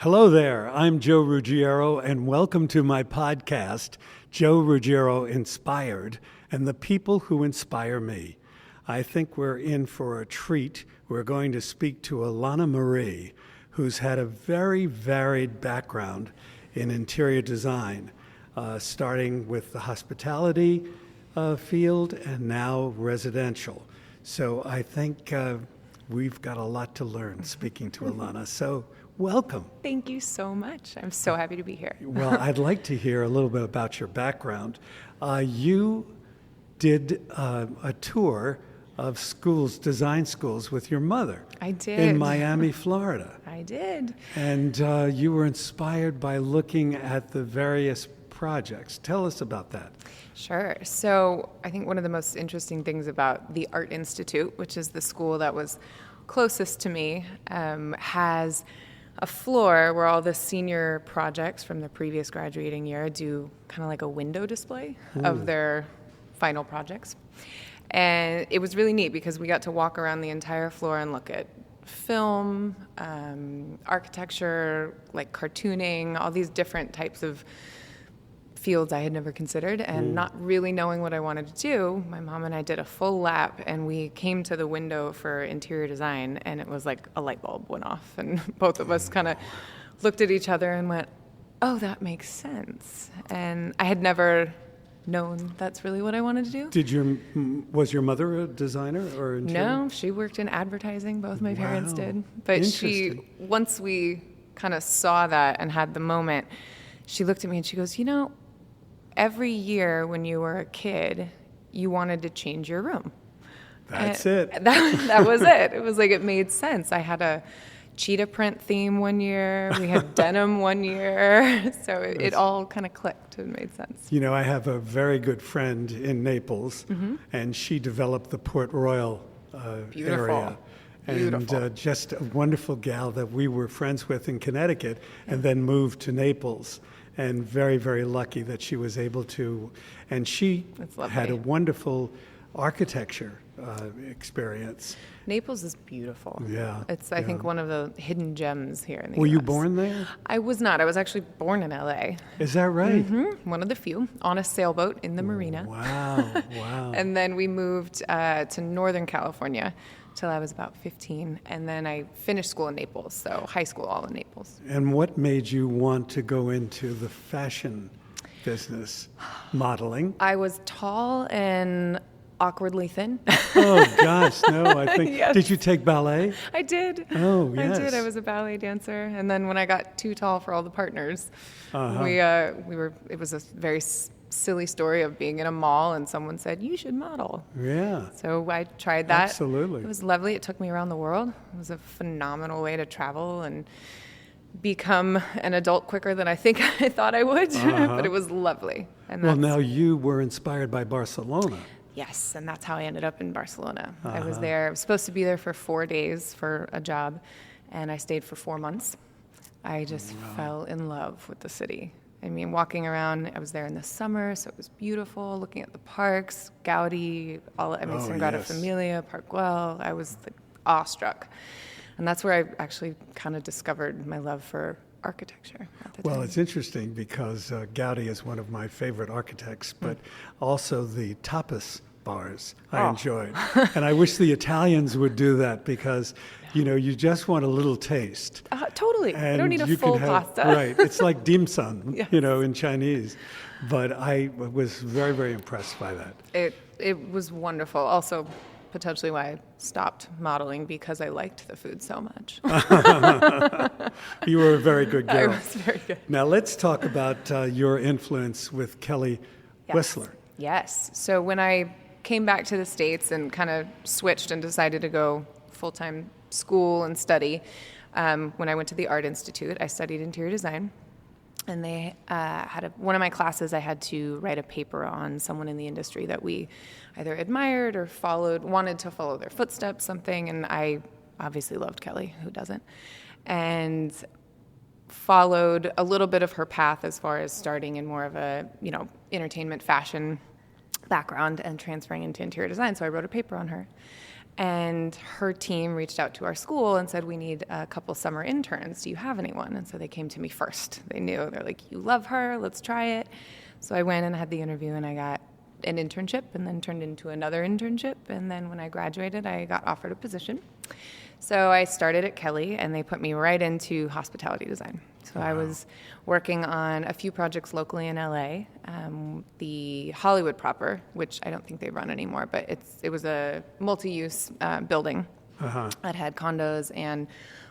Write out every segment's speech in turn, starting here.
Hello there, I'm Joe Ruggiero, and welcome to my podcast, Joe Ruggiero Inspired, and the people who inspire me. I think we're in for a treat. We're going to speak to Alana Marie, who's had a very varied background in interior design, starting with the hospitality field and now residential. So I think we've got a lot to learn speaking to Alana. So welcome. Thank you so much. I'm so happy to be here. Well, I'd like to hear a little bit about your background. You did a tour of schools, design schools, with your mother. I did. In Miami, Florida. I did. And you were inspired by looking at the various projects. Tell us about that. Sure. So I think one of the most interesting things about the Art Institute, which is the school that was closest to me, has a floor where all the senior projects from the previous graduating year do kind of like a window display of their final projects. And it was really neat because we got to walk around the entire floor and look at film, architecture, like cartooning, all these different types of fields I had never considered, and not really knowing what I wanted to do, my mom and I did a full lap, and we came to the window for interior design, and it was like a light bulb went off, and both of us kind of looked at each other and went, oh, that makes sense. And I had never known that's really what I wanted to do. Was your mother a designer or interior? No, she worked in advertising. Both my parents did. But once we kind of saw that and had the moment, she looked at me and she goes, every year when you were a kid, you wanted to change your room. That's it. That was it. It was like it made sense. I had a cheetah print theme one year. We had denim one year. So it all kind of clicked and made sense. I have a very good friend in Naples, and she developed the Port Royal area. And just a wonderful gal that we were friends with in Connecticut and then moved to Naples. And very, very lucky that she was able to. And she had a wonderful architecture experience. Naples is beautiful. Yeah. It's, I think, one of the hidden gems here in the Were U.S. you born there? I was not. I was actually born in L.A. Is that right? One of the few, on a sailboat in the marina. Wow. And then we moved to Northern California till I was about 15, and then I finished school in Naples, so high school all in Naples. And what made you want to go into the fashion business, modeling? I was tall and awkwardly thin. Oh gosh, no, I think, Yes. Did you take ballet? I did. Oh, yes. I did. I was a ballet dancer, and then when I got too tall for all the partners, it was a very silly story of being in a mall and someone said, you should model. Yeah. So I tried that. Absolutely. It was lovely. It took me around the world. It was a phenomenal way to travel and become an adult quicker than I think I thought I would, but it was lovely. And now you were inspired by Barcelona. Yes, and that's how I ended up in Barcelona. I was there. I was supposed to be there for 4 days for a job, and I stayed for 4 months. I just fell in love with the city. I mean, walking around, I was there in the summer, so it was beautiful, looking at the parks, Gaudi, Sagrada Familia, Park Güell. I was awestruck. And that's where I actually kind of discovered my love for architecture at the time. Well, it's interesting because Gaudi is one of my favorite architects, but also the tapas bars I enjoyed. And I wish the Italians would do that because, you just want a little taste. Totally. And you don't need a full pasta. Right. It's like dim sum, in Chinese. But I was very, very impressed by that. It was wonderful. Also, potentially why I stopped modeling because I liked the food so much. You were a very good girl. I was very good. Now let's talk about your influence with Kelly Whistler. Yes. So when I came back to the States and kind of switched and decided to go full-time school and study, when I went to the Art Institute, I studied interior design. And they had one of my classes, I had to write a paper on someone in the industry that we either admired or wanted to follow their footsteps, something. And I obviously loved Kelly, who doesn't? And followed a little bit of her path as far as starting in more of a, entertainment fashion background and transferring into interior design. So I wrote a paper on her. And her team reached out to our school and said, we need a couple summer interns. Do you have anyone? And so they came to me first. They knew. They're like, you love her. Let's try it. So I went and had the interview, and I got an internship and then turned into another internship. And then when I graduated, I got offered a position. So I started at Kelly, and they put me right into hospitality design. So I was working on a few projects locally in LA, the Hollywood proper, which I don't think they run anymore, but it was a multi-use building that had condos and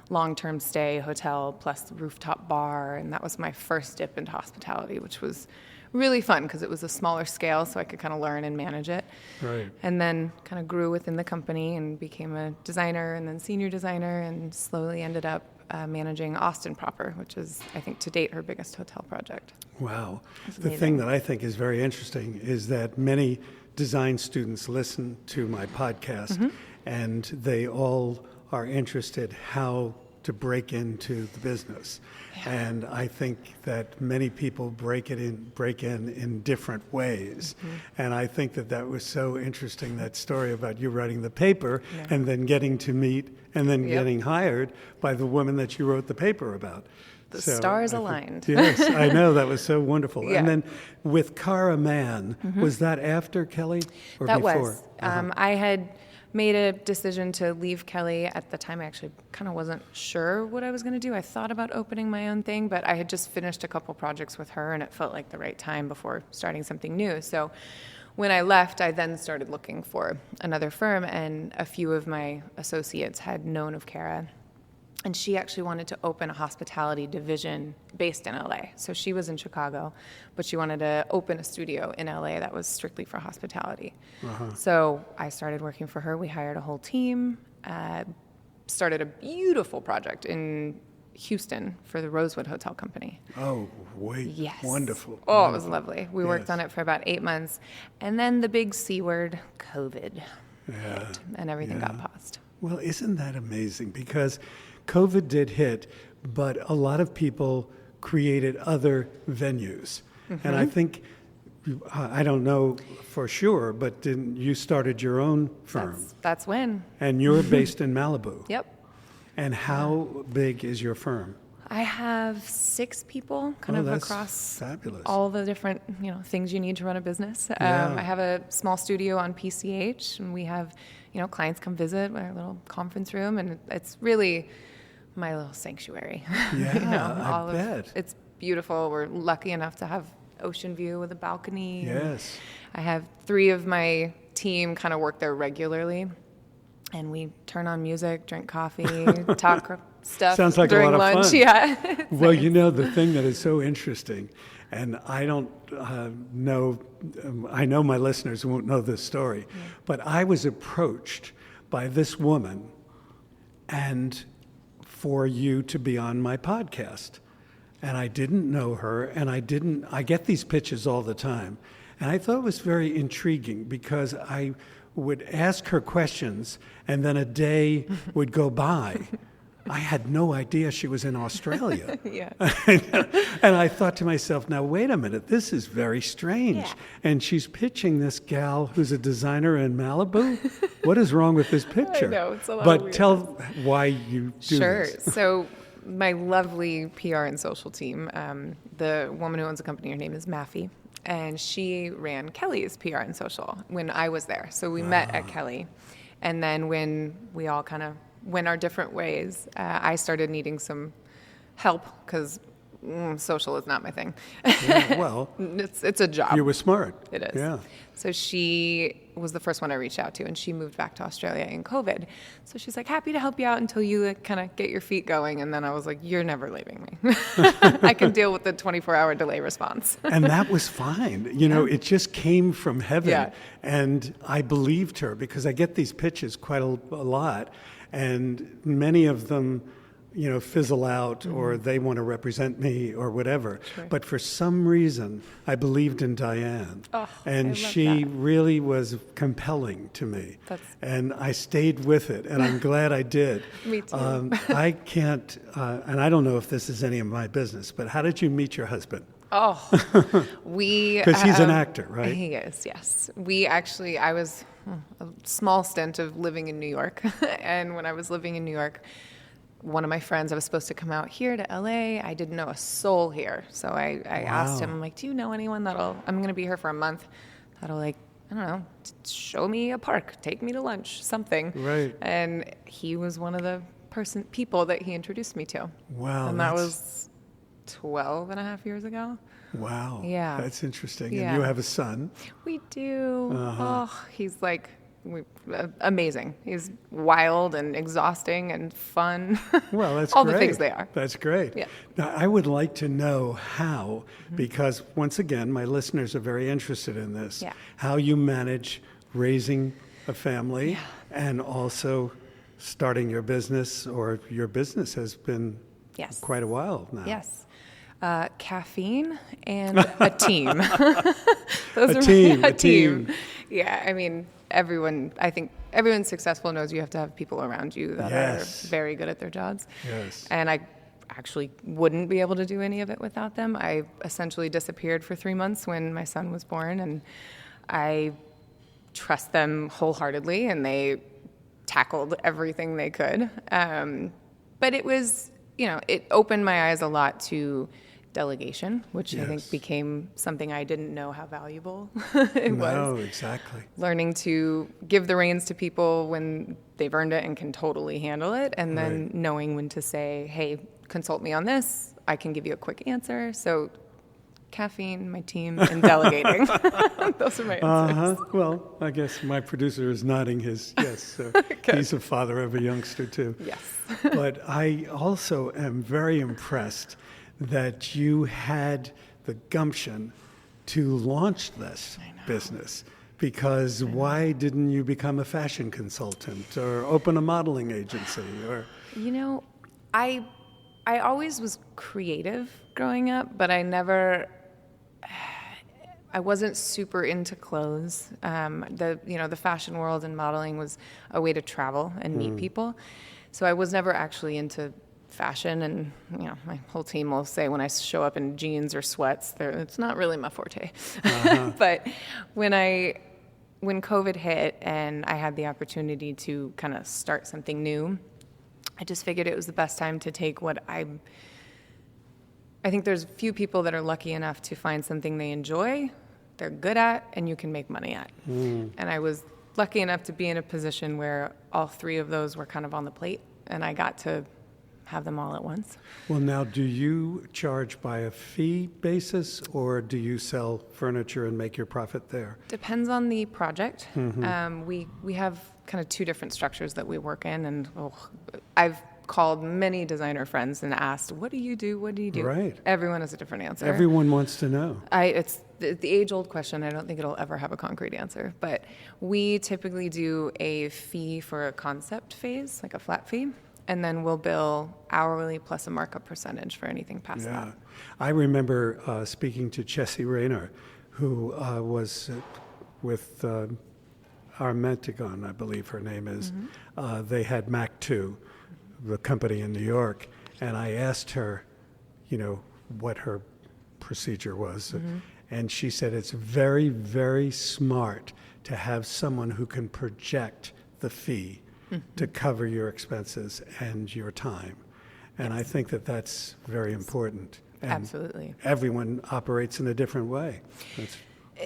long-term stay hotel plus rooftop bar, and that was my first dip into hospitality, which was really fun because it was a smaller scale, so I could kind of learn and manage it. Right. And then kind of grew within the company and became a designer and then senior designer, and slowly ended up managing Austin proper, which is, I think, to date, her biggest hotel project. Wow. The thing that I think is very interesting is that many design students listen to my podcast, and they all are interested how to break into the business. And I think that many people break in different ways. And I think that was so interesting, that story about you writing the paper and then getting to meet and then getting hired by the woman that you wrote the paper about. The stars aligned. Yes, I know. That was so wonderful. Yeah. And then with Cara Mann, was that after Kelly or that before? Was. I had made a decision to leave Kelly. At the time, I actually kind of wasn't sure what I was going to do. I thought about opening my own thing, but I had just finished a couple projects with her, and it felt like the right time before starting something new. So when I left, I then started looking for another firm, and a few of my associates had known of Cara. And she actually wanted to open a hospitality division based in LA. So she was in Chicago, but she wanted to open a studio in LA that was strictly for hospitality. So I started working for her. We hired a whole team, started a beautiful project in Houston for the Rosewood Hotel Company. Oh, wait. Yes. Wonderful. Oh, it was lovely. We worked Yes. on it for about 8 months. And then the big C word, COVID, hit, and everything got paused. Well, isn't that amazing? Because COVID did hit, but a lot of people created other venues. And I think, I don't know for sure, but you started your own firm. That's when. And you're based in Malibu. Yep. And how big is your firm? I have 6 people kind of that's across fabulous. all the different things you need to run a business. Yeah. I have a small studio on PCH, and we have clients come visit our little conference room, and it's really my little sanctuary. Yeah, I bet. It's beautiful. We're lucky enough to have ocean view with a balcony. Yes. I have 3 of my team kind of work there regularly, and we turn on music, drink coffee, talk stuff Sounds like during a lot of lunch. fun. Yeah. Well, the thing that is so interesting, and I don't know, I know my listeners won't know this story, but I was approached by this woman and for you to be on my podcast. And I didn't know her, and I get these pitches all the time. And I thought it was very intriguing because I would ask her questions, and then a day would go by. I had no idea she was in Australia. Yeah. And I thought to myself, now, wait a minute, this is very strange. Yeah. And she's pitching this gal who's a designer in Malibu? What is wrong with this picture? I know, it's a lot But of weird tell why you do Sure. this. So my lovely PR and social team, the woman who owns the company, her name is Maffey, and she ran Kelly's PR and social when I was there. So we met at Kelly. And then when we all kind of went our different ways, I started needing some help because social is not my thing. Yeah, well, it's a job. you were smart. It is. Yeah. So she was the first one I reached out to, and she moved back to Australia in COVID. So she's like, happy to help you out until you kind of get your feet going. And then I was like, you're never leaving me. I can deal with the 24-hour delay response. And that was fine. It just came from heaven. Yeah. And I believed her because I get these pitches quite a lot. And many of them, fizzle out or they want to represent me or whatever. Sure. But for some reason, I believed in Diane. Oh, and I love she that. really was compelling to me. That's- And I stayed with it, and I'm glad I did. Me too. I can't, and I don't know if this is any of my business, but how did you meet your husband? Oh, we... Because he's an actor, right? He is, yes. I was a small stint of living in New York. And when I was living in New York, one of my friends, I was supposed to come out here to LA. I didn't know a soul here. So I asked him, I'm like, do you know anyone I'm going to be here for a month, that'll like, I don't know, show me a park, take me to lunch, something. Right. And he was one of the people that he introduced me to. Wow. And that was 12 and a half years ago. Wow. Yeah. That's interesting. Yeah. And you have a son. We do. Oh, he's like amazing. He's wild and exhausting and fun. Well, that's all great. the things they are. That's great. Yeah. Now, I would like to know how, because once again, my listeners are very interested in this, Yeah. how you manage raising a family and also starting your business, or your business has been Yes. quite a while now. Yes. Caffeine and a team. Those A are team, a a team. team. Yeah, I mean, I think everyone successful knows you have to have people around you that Yes. are very good at their jobs. Yes. And I actually wouldn't be able to do any of it without them. I essentially disappeared for 3 months when my son was born, and I trust them wholeheartedly, and they tackled everything they could. But it was, it opened my eyes a lot to delegation, which I think Yes. became something I didn't know how valuable it No, was. exactly. Learning to give the reins to people when they've earned it and can totally handle it, and then Right. knowing when to say, hey, consult me on this, I can give you a quick answer. So caffeine, my team, and delegating. Those are my answers. Well, I guess my producer is nodding his yes. So he's a father of a youngster too. Yes. But I also am very impressed that you had the gumption to launch this business. Because why didn't you become a fashion consultant or open a modeling agency? Or I always was creative growing up, but I wasn't super into clothes. The fashion world and modeling was a way to travel and meet people. So I was never actually into fashion, and my whole team will say when I show up in jeans or sweats, it's not really my forte. But when COVID hit and I had the opportunity to kind of start something new, I just figured it was the best time to take what I think there's few people that are lucky enough to find something they enjoy, they're good at, and you can make money at. And I was lucky enough to be in a position where all three of those were kind of on the plate, and I got to have them all at once. well, now, do you charge by a fee basis, or do you sell furniture and make your profit there? Depends on the project. We have kind of two different structures that we work in, and I've called many designer friends and asked, what do you do? What do you do? Right. Everyone has a different answer. Everyone wants to know. It's the age-old question. I don't think it'll ever have a concrete answer. But we typically do a fee for a concept phase, like a flat fee, and then we'll bill hourly plus a markup percentage for anything past that. I remember speaking to Chessie Rayner, who was with Armentigon, I believe her name is. They had Mac 2, the company in New York, and I asked her, what her procedure was. And she said it's very, very smart to have someone who can project the fee to cover your expenses and your time. And I think that that's very important. And Absolutely. everyone operates in a different way.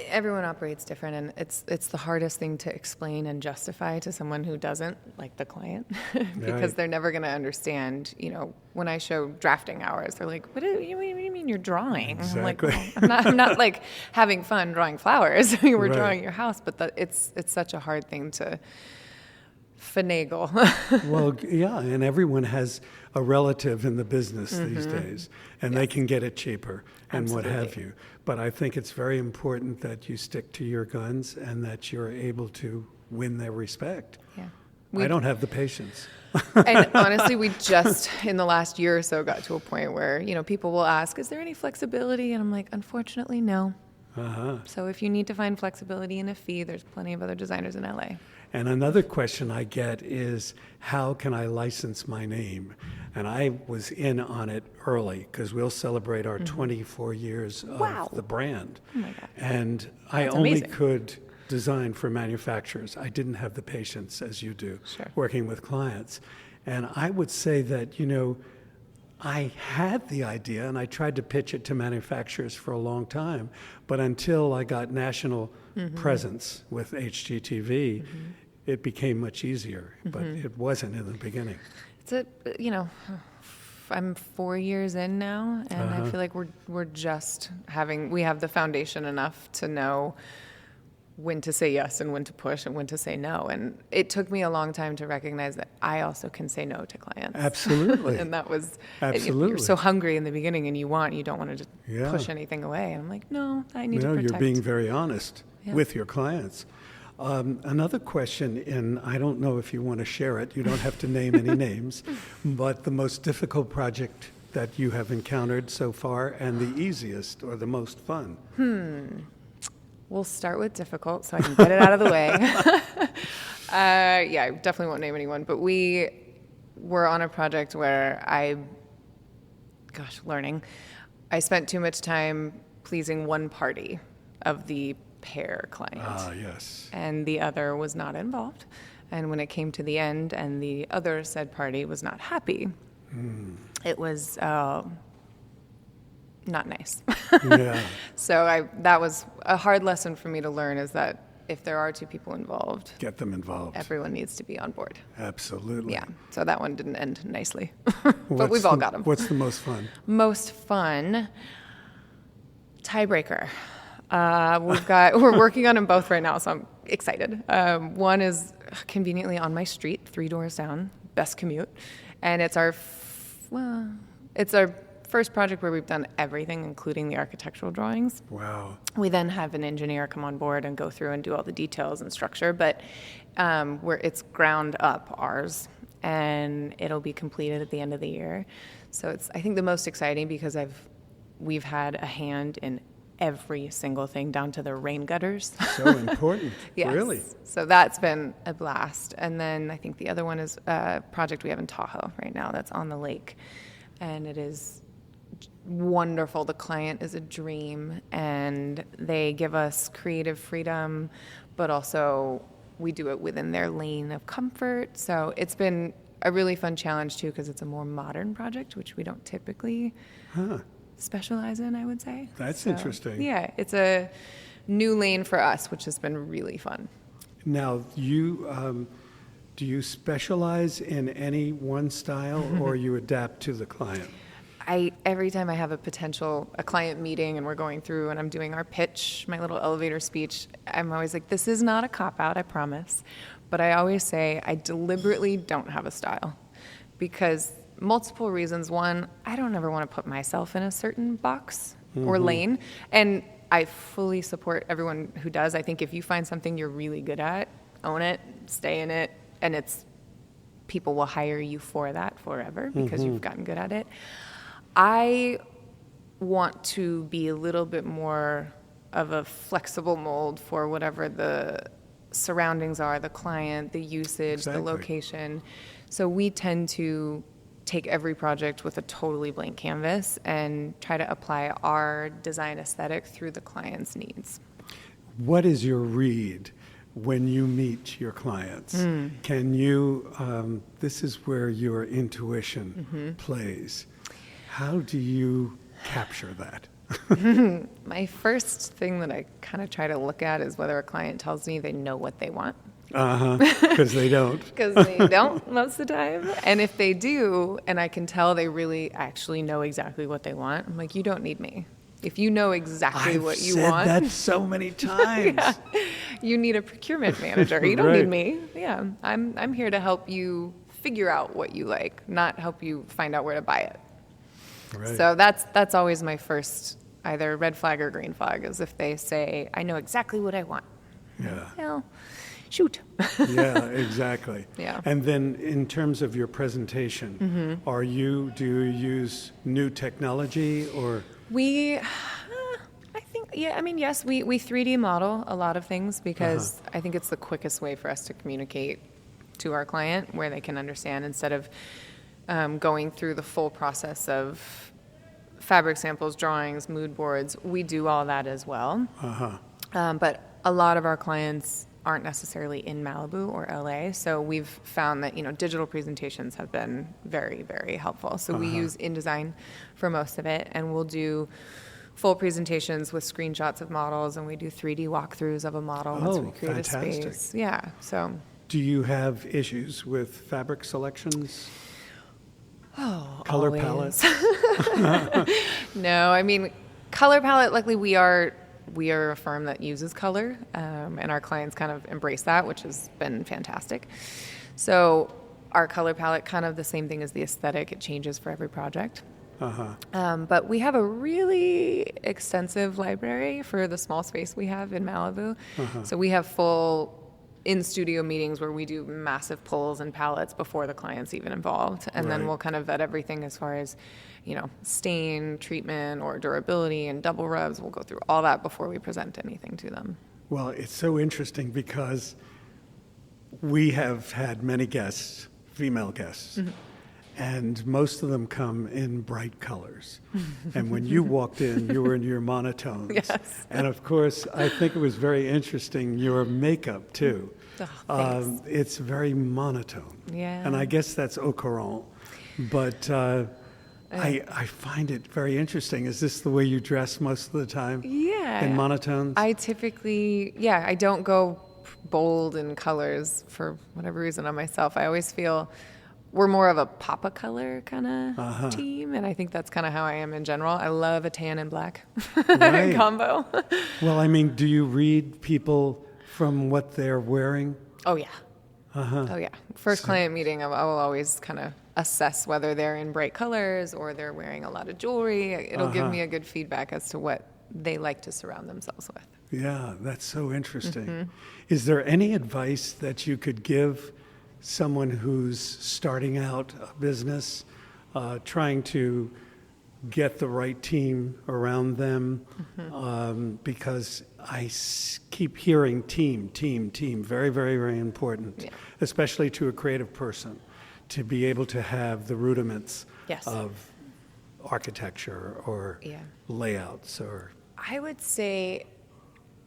Everyone operates different, and it's the hardest thing to explain and justify to someone who doesn't, like the client, because Right. they're never going to understand. When I show drafting hours, they're like, "What do you mean you're drawing?" Exactly. I'm like, I'm not like having fun drawing flowers. We're Right. drawing your house, but it's such a hard thing to finagle. Well, yeah, and everyone has a relative in the business these days, and they can get it cheaper and what have Absolutely. you. But I think it's very important that you stick to your guns and that you're able to win their respect. Yeah. I don't have the patience. And honestly, we just in the last year or so got to a point where, people will ask, is there any flexibility? And I'm like, unfortunately, no. So if you need to find flexibility in a fee, there's plenty of other designers in LA. And another question I get is, how can I license my name? And I was in on it early because we'll celebrate our 24 years of Wow. the brand. Oh my God. And I That's only amazing. could design for manufacturers. I didn't have the patience as you do, Sure. working with clients. And I would say that, I had the idea and I tried to pitch it to manufacturers for a long time, but until I got national presence with HGTV, it became much easier, but it wasn't in the beginning. I'm 4 years in now, and I feel like we're just we have the foundation enough to know when to say yes and when to push and when to say no. And it took me a long time to recognize that I also can say no to clients. Absolutely. And that was, absolutely. You're so hungry in the beginning and you don't want to just push anything away. And I'm like, no, I need to protect. You're being very honest with your clients. Another question, and I don't know if you want to share it, you don't have to name any names, but the most difficult project that you have encountered so far and the easiest or the most fun? We'll start with difficult so I can get it out of the way. I definitely won't name anyone, but we were on a project where I spent too much time pleasing one party of the pair client. Yes. And the other was not involved. And when it came to the end and the other said party was not happy, it was not nice. Yeah. So that was a hard lesson for me to learn, is that if there are two people involved, Get them involved. everyone needs to be on board. Absolutely. Yeah. So that one didn't end nicely. But we've all got them. What's the most fun? Most fun, tiebreaker. We're working on them both right now, so I'm excited. One is conveniently on my street, 3 doors down, best commute. And it's our first project where we've done everything, including the architectural drawings. Wow. We then have an engineer come on board and go through and do all the details and structure, but where it's ground up ours, and it'll be completed at the end of the year. So it's, I think, the most exciting because we've had a hand in every single thing down to the rain gutters. So important. Yes. Really. So that's been a blast. And then I think the other one is a project we have in Tahoe right now that's on the lake, and it is wonderful. The client is a dream, and they give us creative freedom, but also we do it within their lane of comfort. So it's been a really fun challenge too, because it's a more modern project, which we don't typically specialize in, I would say. That's interesting. Yeah, it's a new lane for us, which has been really fun. Now, do you specialize in any one style or you adapt to the client? Every time I have a client meeting and we're going through and I'm doing our pitch, my little elevator speech, I'm always like, this is not a cop-out, I promise. But I always say I deliberately don't have a style because multiple reasons. One, I don't ever want to put myself in a certain box or lane. And I fully support everyone who does. I think if you find something you're really good at, own it, stay in it, and people will hire you for that forever because you've gotten good at it. I want to be a little bit more of a flexible mold for whatever the surroundings are, the client, the usage, the location. So we tend to take every project with a totally blank canvas and try to apply our design aesthetic through the client's needs. What is your read when you meet your clients? Can you, this is where your intuition plays. How do you capture that? My first thing that I kind of try to look at is whether a client tells me they know what they want. Because they don't. Because they don't most of the time. And if they do, and I can tell they really actually know exactly what they want, I'm like, you don't need me. If you know exactly what you want. I've said that so many times. You need a procurement manager. You don't need me. Yeah, I'm here to help you figure out what you like, not help you find out where to buy it. Right. So that's always my first either red flag or green flag, is if they say, I know exactly what I want. Yeah. Well, shoot. Yeah, exactly. Yeah. And then in terms of your presentation, do you use new technology or? Yes, we 3D model a lot of things because I think it's the quickest way for us to communicate to our client where they can understand instead of going through the full process of fabric samples, drawings, mood boards. We do all that as well. But a lot of our clients aren't necessarily in Malibu or LA, so we've found that digital presentations have been very, very helpful. So we use InDesign for most of it, and we'll do full presentations with screenshots of models, and we do 3D walkthroughs of a model once we create fantastic. a space. Yeah. So. Do you have issues with fabric selections? Oh, Color always. palette? No, I mean, color palette. Luckily, we are a firm that uses color, and our clients kind of embrace that, which has been fantastic. So our color palette, kind of the same thing as the aesthetic. It changes for every project. But we have a really extensive library for the small space we have in Malibu. So we have full in-studio meetings where we do massive pulls and palettes before the client's even involved. And then we'll kind of vet everything as far as, stain, treatment, or durability and double rubs. We'll go through all that before we present anything to them. Well, it's so interesting because we have had many guests, female guests, and most of them come in bright colors. And when you walked in, you were in your monotones. Yes. And of course, I think it was very interesting, your makeup too. Oh, thanks. It's very monotone. Yeah. And I guess that's au courant. But I find it very interesting. Is this the way you dress most of the time? Yeah. In monotones? I typically, I don't go bold in colors for whatever reason on myself. I always feel we're more of a pop a color kind of team, and I think that's kind of how I am in general. I love a tan and black combo. Well, I mean, do you read people from what they're wearing? Oh, yeah. Oh, yeah. First client meeting, I will always kind of assess whether they're in bright colors or they're wearing a lot of jewelry. It'll give me a good feedback as to what they like to surround themselves with. Yeah, that's so interesting. Is there any advice that you could give someone who's starting out a business, trying to get the right team around them? Because I keep hearing team. Very, very, very important, especially to a creative person, to be able to have the rudiments of architecture or layouts. Or I would say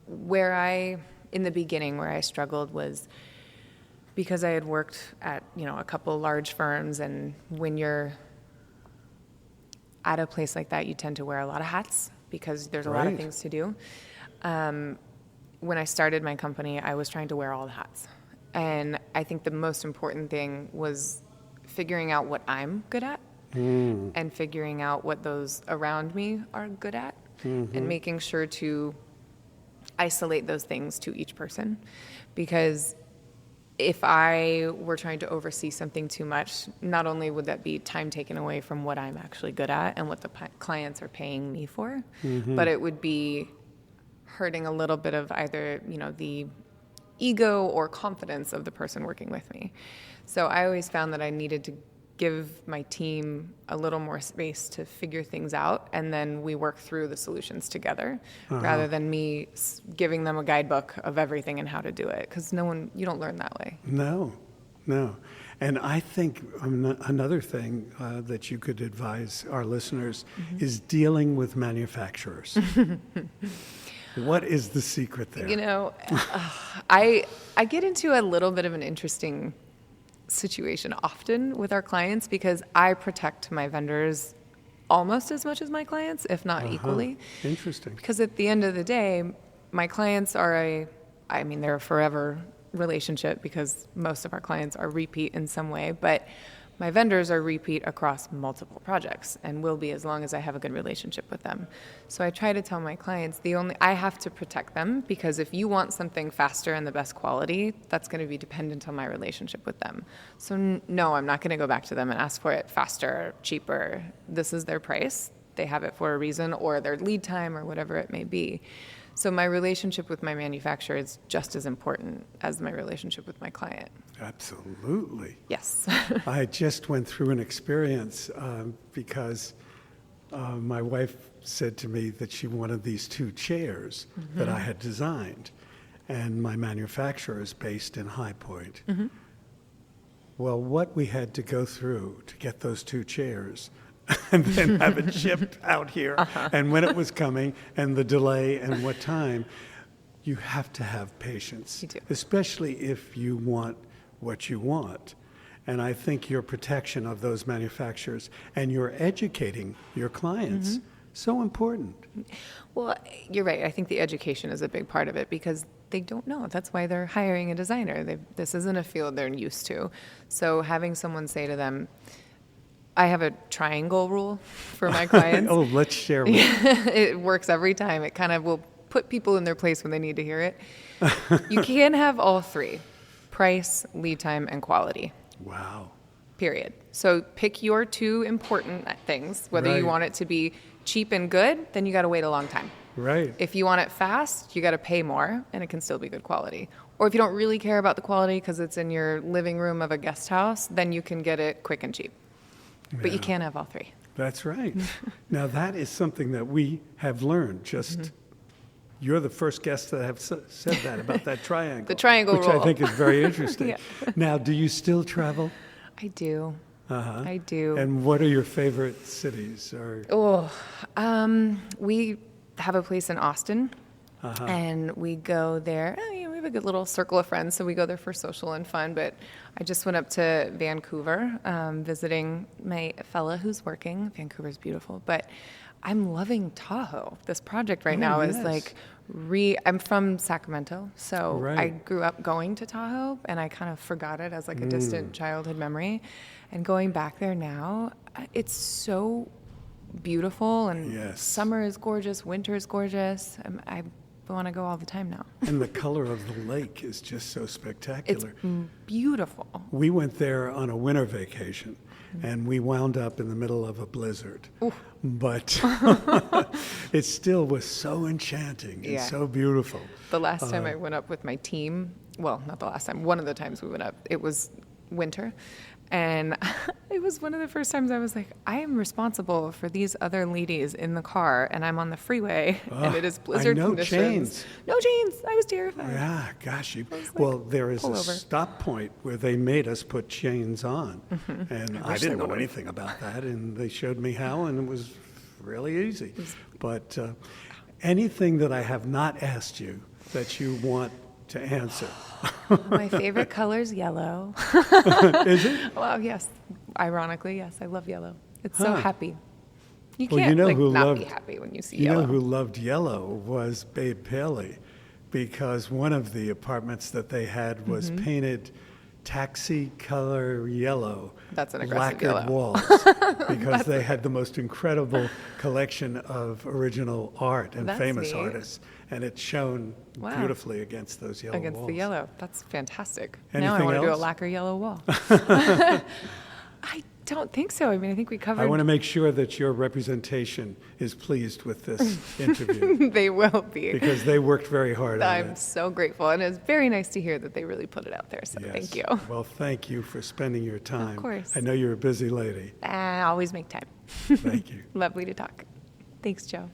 in the beginning where I struggled was because I had worked at, a couple large firms, and when you're at a place like that, you tend to wear a lot of hats because there's a lot of things to do. When I started my company, I was trying to wear all the hats. And I think the most important thing was figuring out what I'm good at and figuring out what those around me are good at and making sure to isolate those things to each person. Because if I were trying to oversee something too much, not only would that be time taken away from what I'm actually good at and what the clients are paying me for, but it would be hurting a little bit of either, the ego or confidence of the person working with me. So I always found that I needed to give my team a little more space to figure things out, and then we work through the solutions together rather than me giving them a guidebook of everything and how to do it, because you don't learn that way. No. And I think another thing that you could advise our listeners is dealing with manufacturers. What is the secret there? I get into a little bit of an interesting situation often with our clients because I protect my vendors almost as much as my clients, if not equally. Interesting. Because at the end of the day, my clients they're a forever relationship because most of our clients are repeat in some way, but my vendors are repeat across multiple projects and will be as long as I have a good relationship with them. So I try to tell my clients I have to protect them, because if you want something faster and the best quality, that's going to be dependent on my relationship with them. So no, I'm not going to go back to them and ask for it faster, cheaper. This is their price. They have it for a reason, or their lead time, or whatever it may be. So my relationship with my manufacturer is just as important as my relationship with my client. Absolutely. Yes. I just went through an experience because my wife said to me that she wanted these 2 chairs that I had designed, and my manufacturer is based in High Point. Well, what we had to go through to get those 2 chairs and then have it shipped out here, and when it was coming, and the delay, and what time. you have to have patience, You do. especially if you want what you want. And I think your protection of those manufacturers and your educating your clients, so important. Well, you're right. I think the education is a big part of it because they don't know. That's why they're hiring a designer. This isn't a field they're used to. So having someone say to them, I have a triangle rule for my clients. Oh, let's share one. It works every time. It kind of will put people in their place when they need to hear it. You can have all three: price, lead time, and quality. Wow. Period. So pick your two important things. Whether Right. you want it to be cheap and good, then you got to wait a long time. Right. If you want it fast, you got to pay more, and it can still be good quality. Or if you don't really care about the quality because it's in your living room of a guest house, then you can get it quick and cheap. But you Yeah. can't have all three. That's right. Now, that is something that we have learned. You're the first guest that have said that about that triangle. The triangle which I rule. think is very interesting. Yeah. Now, do you still travel? I do. Uh-huh. I do. And what are your favorite cities? Or We have a place in Austin, and we go there. We have a good little circle of friends, so we go there for social and fun. But I just went up to Vancouver, visiting my fella who's working. Vancouver's beautiful, but I'm loving Tahoe. This project right now is yes. like I'm from Sacramento, so Right. I grew up going to Tahoe, and I kind of forgot it as like a distant childhood memory. And going back there now, it's so beautiful, and Yes. summer is gorgeous, winter is gorgeous. I want to go all the time now. And the color of the lake is just so It's spectacular. beautiful. We went there on a winter vacation, and we wound up in the middle of a blizzard. But it still was so enchanting and Yeah. so beautiful. The last time I went up with my team, well, not the last time, one of the times we went up, it was winter. And it was one of the first times I was like, I am responsible for these other ladies in the car, and I'm on the freeway, and it is blizzard no conditions. chains. No chains. I was terrified. Yeah, gosh. like, Well, there is pull a over. stop point where they made us put chains on. And I wish they didn't know would've. anything about that, and they showed me how, and it was really easy. But anything that I have not asked you that you want to answer? My favorite color is yellow. Is it? Well, yes. Ironically, yes. I love yellow. It's so Huh. happy. You Well, can't you know like, who not loved- be happy when you see You yellow. know who loved yellow was Babe Paley, because one of the apartments that they had was painted taxi color yellow. That's an aggressive lacquered yellow. walls, because they had the most incredible collection of original art and That's famous neat. artists, and it shone Wow. beautifully against those yellow Against walls. the yellow. That's fantastic. Now I Anything want to do a else? lacquer yellow wall. I don't think so. I mean, I think we covered. I want to make sure that your representation is pleased with this interview, They will be. because they worked very hard on I'm it. so grateful, and it's very nice to hear that they really put it out there. So Yes. thank you. Well, thank you for spending your time. course. I know you're a busy lady. Always make time. Thank you. Lovely to talk. Thanks, Joe.